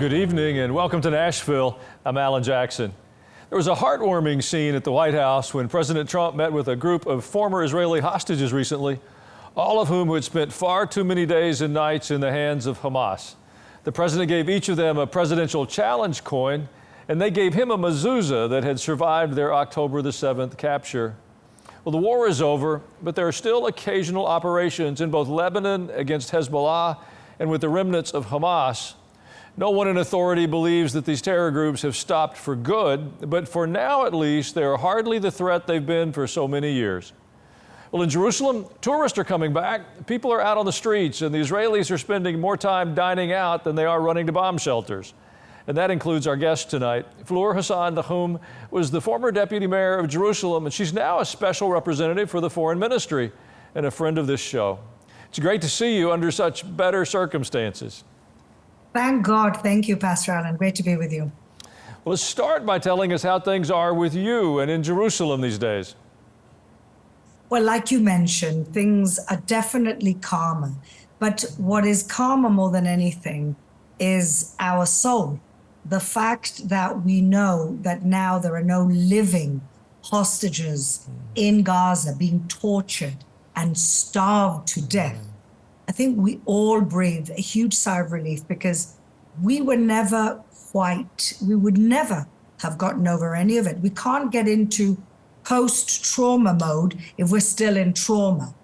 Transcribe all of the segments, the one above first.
Good evening and welcome to Nashville. I'm Alan Jackson. There was a heartwarming scene at the White House when President Trump met with a group of former Israeli hostages recently, all of whom had spent far too many days and nights in the hands of Hamas. The president gave each of them a presidential challenge coin, and they gave him a mezuzah that had survived their October the 7th capture. Well, the war is over, but there are still occasional operations in both Lebanon against Hezbollah and with the remnants of Hamas. No one in authority believes that these terror groups have stopped for good, but for now at least, they are hardly the threat they've been for so many years. Well, in Jerusalem, tourists are coming back. People are out on the streets, and the Israelis are spending more time dining out than they are running to bomb shelters. And that includes our guest tonight. Fleur Hassan-Nahoum was the former deputy mayor of Jerusalem, and she's now a special representative for the foreign ministry and a friend of this show. It's great to see you under such better circumstances. Thank God. Thank you, Pastor Allen. Great to be with you. Well, let's start by telling us how things are with you and in Jerusalem these days. Well, like you mentioned, things are definitely calmer. But what is calmer more than anything is our soul. The fact that we know that now there are no living hostages in Gaza being tortured and starved to death. I think we all breathe a huge sigh of relief because we would never have gotten over any of it. We can't get into post-trauma mode if we're still in trauma.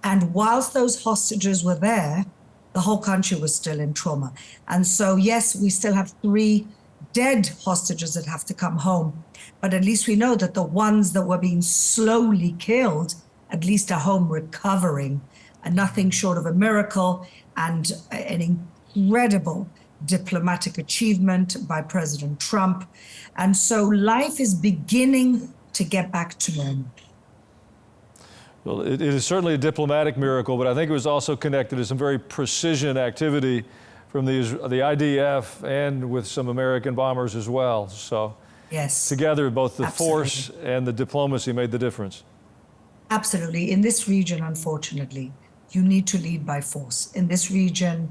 And whilst those hostages were there, the whole country was still in trauma. And so, yes, we still have 3 dead hostages that have to come home. But at least we know that the ones that were being slowly killed, at least are home recovering. And nothing short of a miracle and an incredible diplomatic achievement by President Trump. And so life is beginning to get back to normal. Well, it is certainly a diplomatic miracle, but I think it was also connected to some very precision activity from the IDF and with some American bombers as well. So yes, together, both the absolutely. Force and the diplomacy made the difference. Absolutely. In this region, unfortunately, you need to lead by force. In this region,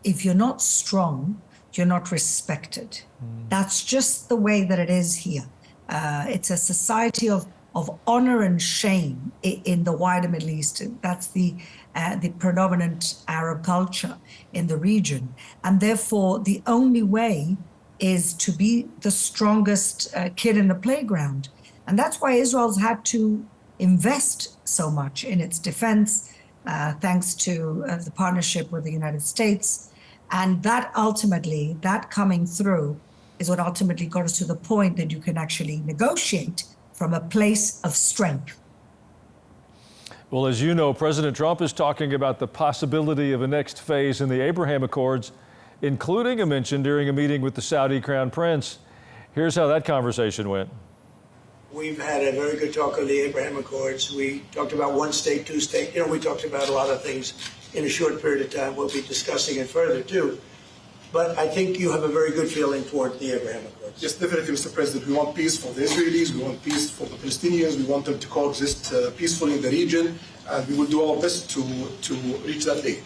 if you're not strong, you're not respected. That's just the way that it is here. It's a society of honor and shame in the wider Middle East. That's the predominant Arab culture in the region. And therefore, the only way is to be the strongest kid in the playground. And that's why Israel's had to invest so much in its defense, thanks to the partnership with the United States. And that ultimately, that coming through is what ultimately got us to the point that you can actually negotiate from a place of strength. Well, as you know, President Trump is talking about the possibility of a next phase in the Abraham Accords, including a mention during a meeting with the Saudi Crown Prince. Here's how that conversation went. We've had a very good talk on the Abraham Accords. We talked about one state, 2 state. We talked about a lot of things in a short period of time. We'll be discussing it further, too. But I think you have a very good feeling toward the Abraham Accords. Yes, definitely, Mr. President. We want peace for the Israelis. We want peace for the Palestinians. We want them to coexist peacefully in the region. And we will do our best to reach that day.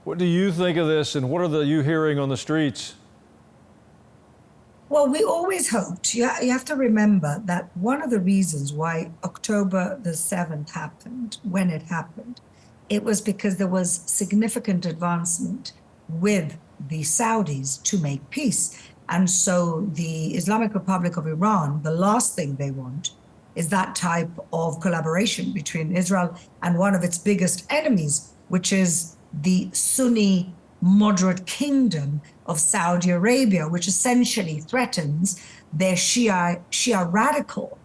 What do you think of this, and what are you hearing on the streets? Well, we always hoped. You have to remember that one of the reasons why October the 7th happened, when it happened, it was because there was significant advancement with the Saudis to make peace. And so the Islamic Republic of Iran, the last thing they want is that type of collaboration between Israel and one of its biggest enemies, which is the Sunni moderate kingdom of Saudi Arabia, which essentially threatens their Shia radical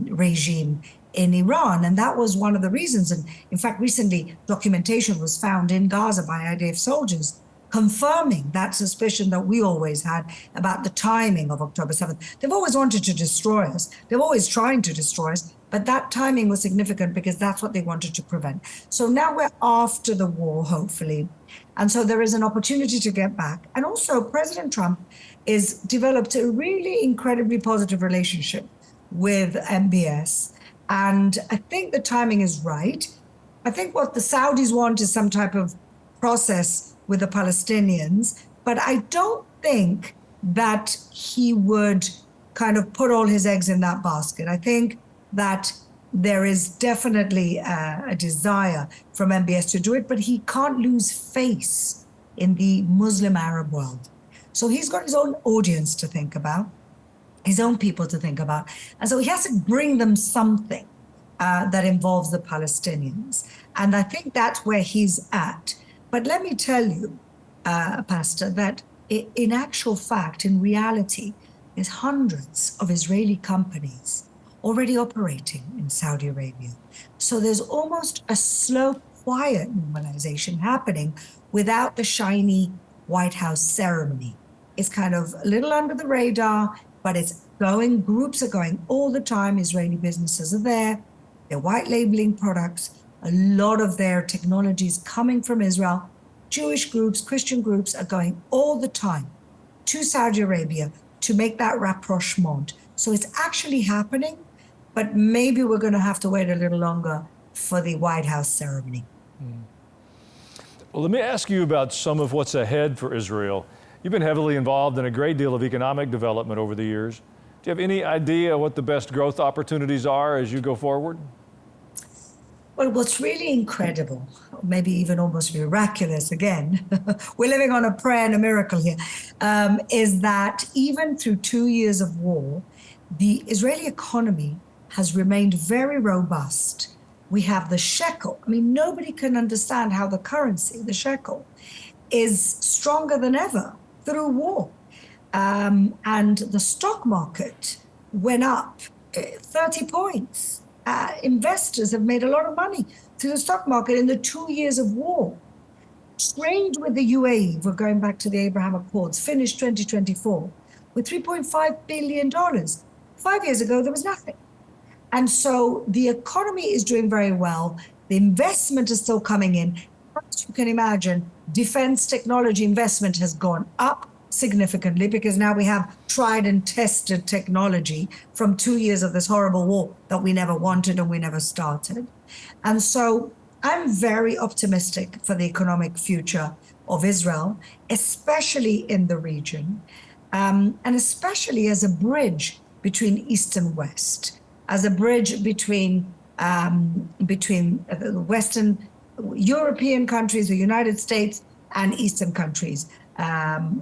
regime in Iran. And that was one of the reasons. And in fact, recently documentation was found in Gaza by IDF soldiers confirming that suspicion that we always had about the timing of October 7th. They've always wanted to destroy us. They're always trying to destroy us. But that timing was significant because that's what they wanted to prevent. So now we're after the war, hopefully. And so there is an opportunity to get back. And also President Trump has developed a really incredibly positive relationship with MBS. And I think the timing is right. I think what the Saudis want is some type of process with the Palestinians, but I don't think that he would kind of put all his eggs in that basket. I think that there is definitely a desire from MBS to do it, but he can't lose face in the Muslim Arab world. So he's got his own audience to think about, his own people to think about. And so he has to bring them something that involves the Palestinians. And I think that's where he's at. But let me tell you, Pastor, that in actual fact, in reality, there's hundreds of Israeli companies already operating in Saudi Arabia. So there's almost a slow, quiet normalization happening without the shiny White House ceremony. It's kind of a little under the radar, but it's going, groups are going all the time. Israeli businesses are there. They're white labeling products. A lot of their technology is coming from Israel. Jewish groups, Christian groups are going all the time to Saudi Arabia to make that rapprochement. So it's actually happening, but maybe we're going to have to wait a little longer for the White House ceremony. Well, let me ask you about some of what's ahead for Israel. You've been heavily involved in a great deal of economic development over the years. Do you have any idea what the best growth opportunities are as you go forward? Well, what's really incredible, maybe even almost miraculous again, we're living on a prayer and a miracle here, is that even through 2 years of war, the Israeli economy has remained very robust. We have the shekel. I mean, nobody can understand how the currency, the shekel, is stronger than ever through war. And the stock market went up 30 points. Investors have made a lot of money through the stock market in the 2 years of war. Trade with the UAE, we're going back to the Abraham Accords, finished 2024 with $3.5 billion. 5 years ago, there was nothing. And so the economy is doing very well. The investment is still coming in. As you can imagine, defense technology investment has gone up significantly because now we have tried and tested technology from 2 years of this horrible war that we never wanted and we never started. And so I'm very optimistic for the economic future of Israel, especially in the region, and especially as a bridge between East and West, as a bridge between the Western European countries, the United States, and Eastern countries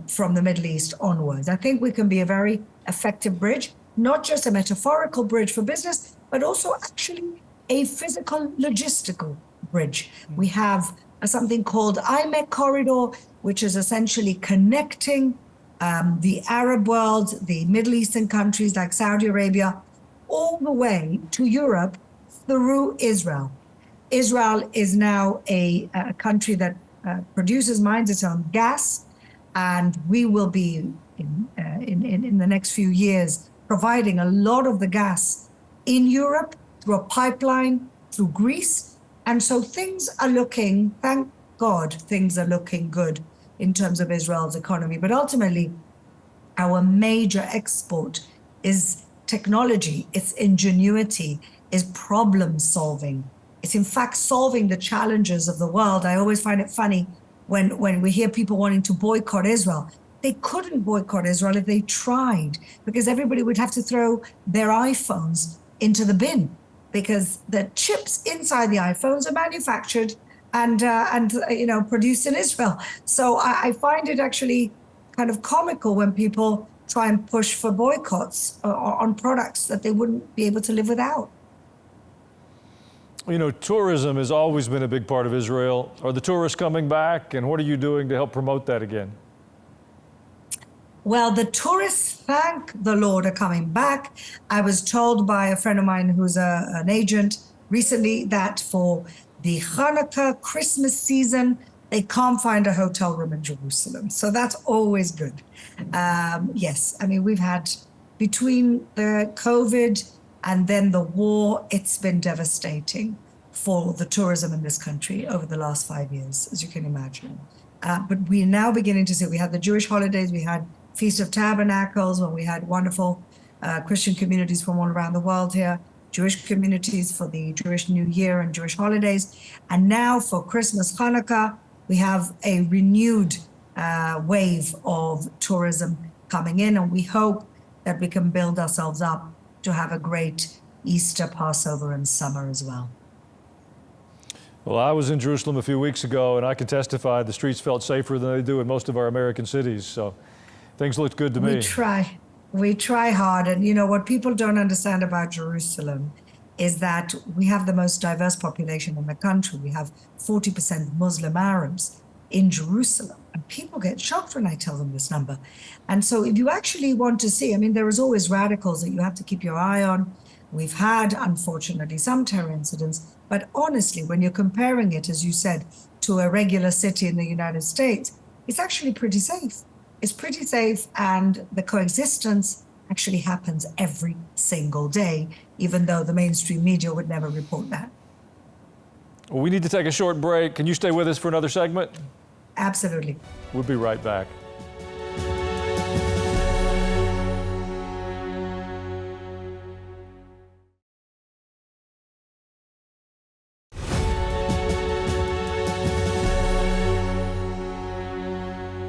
from the Middle East onwards. I think we can be a very effective bridge, not just a metaphorical bridge for business, but also actually a physical, logistical bridge. We have something called IMEC corridor, which is essentially connecting the Arab world, the Middle Eastern countries like Saudi Arabia, all the way to Europe through Israel. Israel is now a country that produces, mines its own gas, and we will be in the next few years providing a lot of the gas in Europe through a pipeline through Greece. And so things are looking, thank God, things are looking good in terms of Israel's economy. But ultimately, our major export is technology, it's ingenuity, is problem solving. It's in fact solving the challenges of the world. I always find it funny when we hear people wanting to boycott Israel. They couldn't boycott Israel if they tried, because everybody would have to throw their iPhones into the bin, because the chips inside the iPhones are manufactured and produced in Israel. So I find it actually kind of comical when people try and push for boycotts on products that they wouldn't be able to live without. You know, tourism has always been a big part of Israel. Are the tourists coming back, and what are you doing to help promote that again? Well, the tourists, thank the Lord, are coming back. I was told by a friend of mine who's an agent recently that for the Hanukkah Christmas season, they can't find a hotel room in Jerusalem. So that's always good. Yes, I mean, we've had, between the COVID and then the war, it's been devastating for the tourism in this country over the last 5 years, as you can imagine. But we're now beginning to see, we had the Jewish holidays, we had Feast of Tabernacles, when we had wonderful Christian communities from all around the world here, Jewish communities for the Jewish New Year and Jewish holidays. And now for Christmas, Hanukkah, we have a renewed wave of tourism coming in, and we hope that we can build ourselves up to have a great Easter, Passover, and summer as well. Well, I was in Jerusalem a few weeks ago, and I can testify the streets felt safer than they do in most of our American cities. So things looked good to me. We try hard. And you know, what people don't understand about Jerusalem is that we have the most diverse population in the country. We have 40% Muslim Arabs in Jerusalem. And people get shocked when I tell them this number. And so if you actually want to see, I mean, there is always radicals that you have to keep your eye on. We've had, unfortunately, some terror incidents. But honestly, when you're comparing it, as you said, to a regular city in the United States, it's actually pretty safe. It's pretty safe, and the coexistence actually happens every single day, even though the mainstream media would never report that. Well, we need to take a short break. Can you stay with us for another segment? Absolutely. We'll be right back.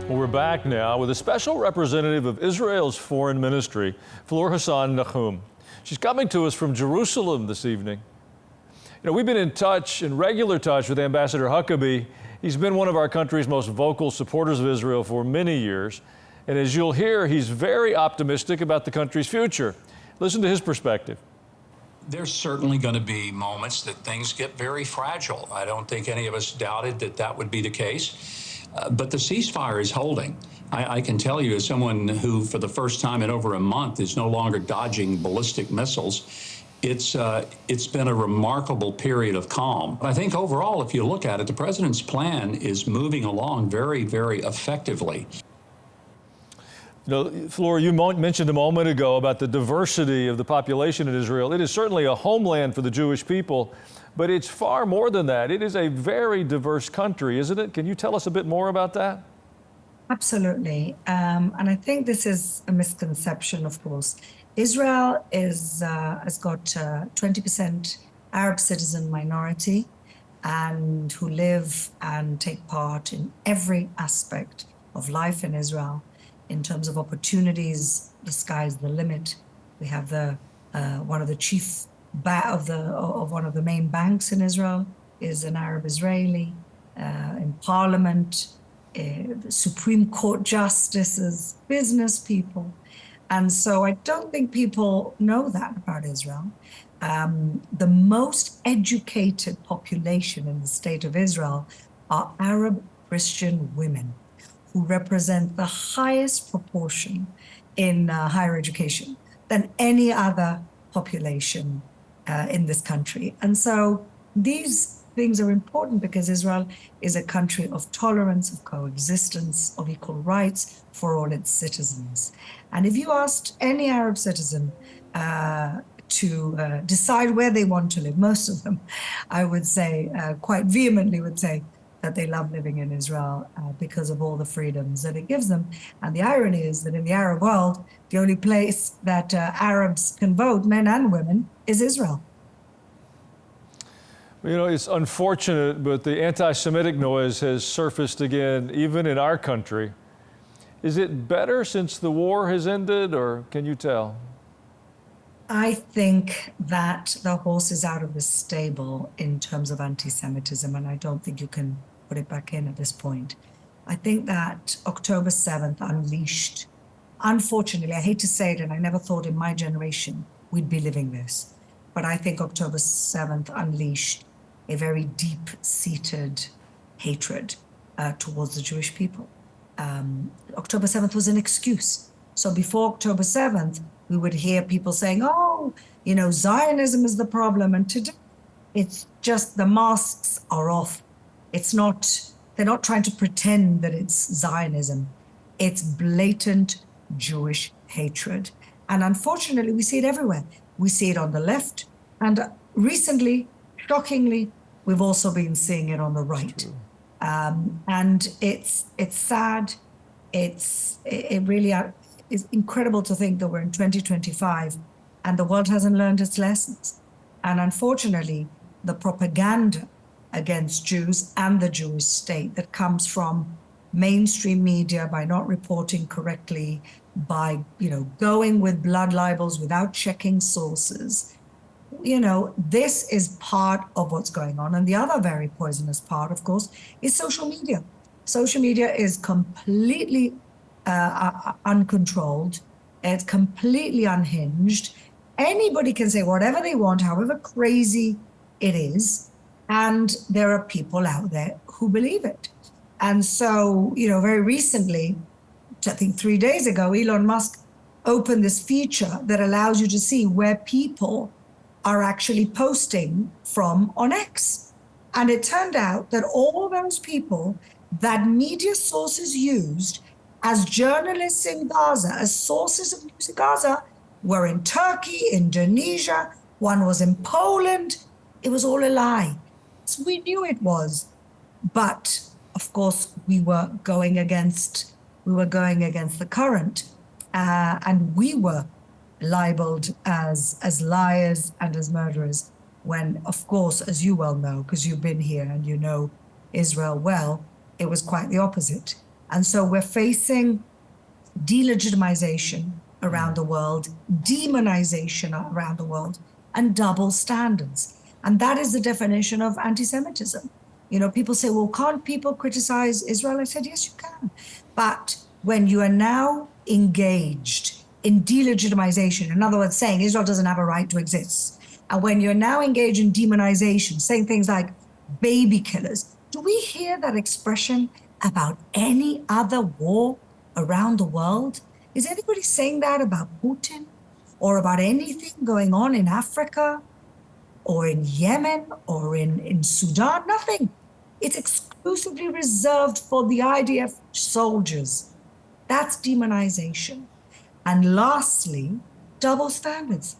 Well, we're back now with a special representative of Israel's foreign ministry, Fleur Hassan-Nahoum. She's coming to us from Jerusalem this evening. You know, we've been in regular touch with Ambassador Huckabee. He's been one of our country's most vocal supporters of Israel for many years. And as you'll hear, he's very optimistic about the country's future. Listen to his perspective. There's certainly going to be moments that things get very fragile. I don't think any of us doubted that that would be the case. But the ceasefire is holding. I can tell you, as someone who, for the first time in over a month, is no longer dodging ballistic missiles, it's been a remarkable period of calm. I think overall, if you look at it, the president's plan is moving along very, very effectively. You know, Fleur, you mentioned a moment ago about the diversity of the population in Israel. It is certainly a homeland for the Jewish people, but it's far more than that. It is a very diverse country, isn't it? Can you tell us a bit more about that? Absolutely. And I think this is a misconception, of course. Israel has got 20% Arab citizen minority and who live and take part in every aspect of life in Israel. In terms of opportunities, the sky's the limit. We have one of the chief of one of the main banks in Israel is an Arab Israeli. In Parliament, the Supreme Court justices, business people. And so I don't think people know that about Israel. The most educated population in the state of Israel are Arab Christian women, who represent the highest proportion in higher education than any other population in this country. And so these things are important because Israel is a country of tolerance, of coexistence, of equal rights for all its citizens. And if you asked any Arab citizen to decide where they want to live, most of them, I would say, quite vehemently would say, that they love living in Israel because of all the freedoms that it gives them. And the irony is that in the Arab world, the only place that Arabs can vote, men and women, is Israel. You know, it's unfortunate, but the anti-Semitic noise has surfaced again, even in our country. Is it better since the war has ended, or can you tell? I think that the horse is out of the stable in terms of anti-Semitism, and I don't think you can put it back in at this point. I think that October 7th unleashed, unfortunately, I hate to say it, and I never thought in my generation we'd be living this, but I think October 7th unleashed a very deep-seated hatred towards the Jewish people. October 7th was an excuse. So before October 7th, we would hear people saying, oh, you know, Zionism is the problem. And today, it's just the masks are off. It's not, they're not trying to pretend that it's Zionism. It's blatant Jewish hatred. And unfortunately, we see it everywhere. We see it on the left. And recently, shockingly, we've also been seeing it on the right. And it's sad. It really is incredible to think that we're in 2025 and the world hasn't learned its lessons. And unfortunately, the propaganda against Jews and the Jewish state that comes from mainstream media by not reporting correctly, by, going with blood libels without checking sources. This is part of what's going on. And the other very poisonous part, of course, is social media. Social media is completely uncontrolled. It's completely unhinged. Anybody can say whatever they want, however crazy it is. And there are people out there who believe it. And so, very recently, I think 3 days ago, Elon Musk opened this feature that allows you to see where people are actually posting from on X. And it turned out that all those people that media sources used as journalists in Gaza, as sources of news in Gaza, were in Turkey, Indonesia, one was in Poland. It was all a lie. So we knew it was. But of course, we were going against the current, and we were libeled as liars and as murderers, when, of course, as you well know, because you've been here and you know Israel well, it was quite the opposite. And so we're facing delegitimization around the world, demonization around the world, and double standards. And that is the definition of anti-Semitism. People say, well, can't people criticize Israel? I said, yes, you can. But when you are now engaged in delegitimization, in other words, saying Israel doesn't have a right to exist, and when you're now engaged in demonization, saying things like baby killers, do we hear that expression about any other war around the world? Is anybody saying that about Putin or about anything going on in Africa or in Yemen or in Sudan? Nothing. It's exclusively reserved for the IDF soldiers. That's demonization. And lastly, double standards.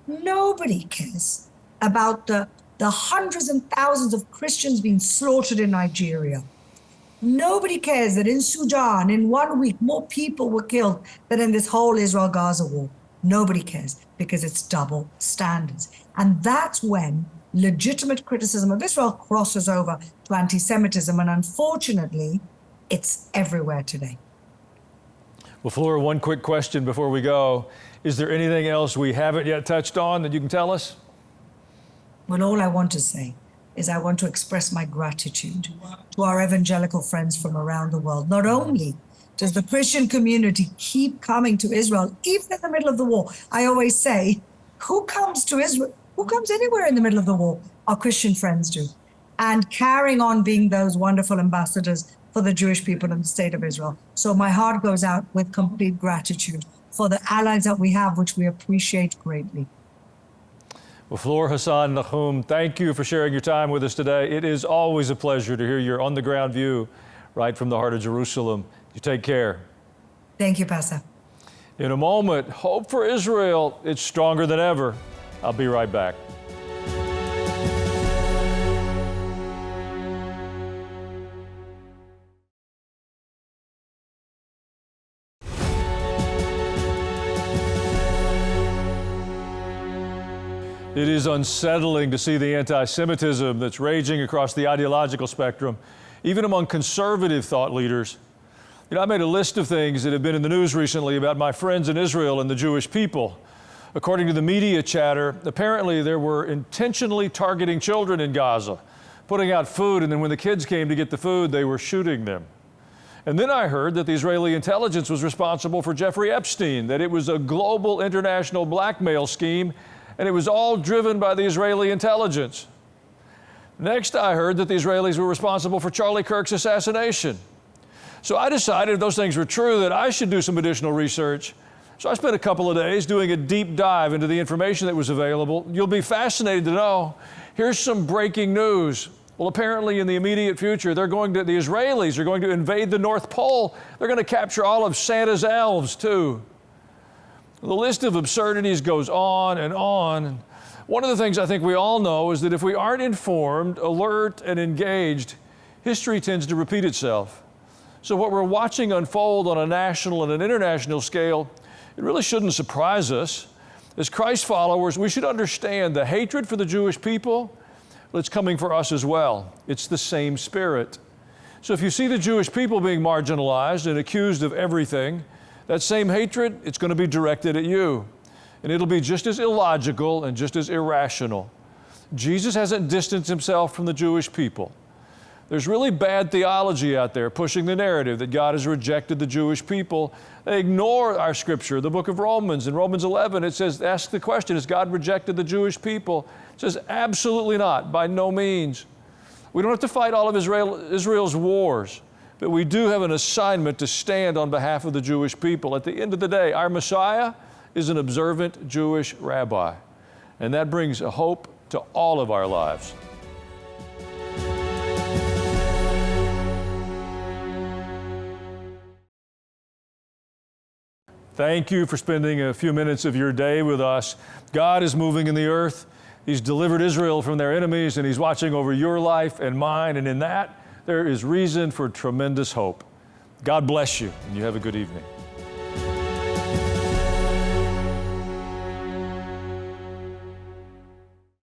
Nobody cares about the hundreds and thousands of Christians being slaughtered in Nigeria. Nobody cares that in Sudan, in 1 week, more people were killed than in this whole Israel-Gaza war. Nobody cares, because it's double standards. And that's when legitimate criticism of Israel crosses over to anti-Semitism. And unfortunately, it's everywhere today. Well, Fleur, one quick question before we go. Is there anything else we haven't yet touched on that you can tell us? Well, all I want to say is I want to express my gratitude to our evangelical friends from around the world. Not only does the Christian community keep coming to Israel, even in the middle of the war. I always say, who comes to Israel? Who comes anywhere in the middle of the war? Our Christian friends do. And carrying on being those wonderful ambassadors for the Jewish people in the state of Israel. So my heart goes out with complete gratitude for the allies that we have, which we appreciate greatly. Well, Fleur Hassan-Nahoum, thank you for sharing your time with us today. It is always a pleasure to hear your on-the-ground view right from the heart of Jerusalem. You take care. Thank you, Pastor. In a moment, hope for Israel. It's stronger than ever. I'll be right back. It is unsettling to see the anti-Semitism that's raging across the ideological spectrum, even among conservative thought leaders. I made a list of things that have been in the news recently about my friends in Israel and the Jewish people. According to the media chatter, apparently there were intentionally targeting children in Gaza, putting out food, and then when the kids came to get the food, they were shooting them. And then I heard that the Israeli intelligence was responsible for Jeffrey Epstein, that it was a global international blackmail scheme, and it was all driven by the Israeli intelligence. Next, I heard that the Israelis were responsible for Charlie Kirk's assassination. So I decided if those things were true, that I should do some additional research. So I spent a couple of days doing a deep dive into the information that was available. You'll be fascinated to know. Here's some breaking news. Well, apparently in the immediate future, the Israelis are going to invade the North Pole. They're going to capture all of Santa's elves, too. The list of absurdities goes on and on. One of the things I think we all know is that if we aren't informed, alert, and engaged, history tends to repeat itself. So what we're watching unfold on a national and an international scale, it really shouldn't surprise us. As Christ followers, we should understand the hatred for the Jewish people, Well, it's coming for us as well. It's the same spirit. So if you see the Jewish people being marginalized and accused of everything, that same hatred, it's going to be directed at you. And it'll be just as illogical and just as irrational. Jesus hasn't distanced himself from the Jewish people. There's really bad theology out there pushing the narrative that God has rejected the Jewish people. They ignore our scripture, the book of Romans. In Romans 11, it says, ask the question, has God rejected the Jewish people? It says, absolutely not, by no means. We don't have to fight all of Israel's wars, but we do have an assignment to stand on behalf of the Jewish people. At the end of the day, our Messiah is an observant Jewish rabbi, and that brings a hope to all of our lives. Thank you for spending a few minutes of your day with us. God is moving in the earth. He's delivered Israel from their enemies, and He's watching over your life and mine, and in that, there is reason for tremendous hope. God bless you, and you have a good evening.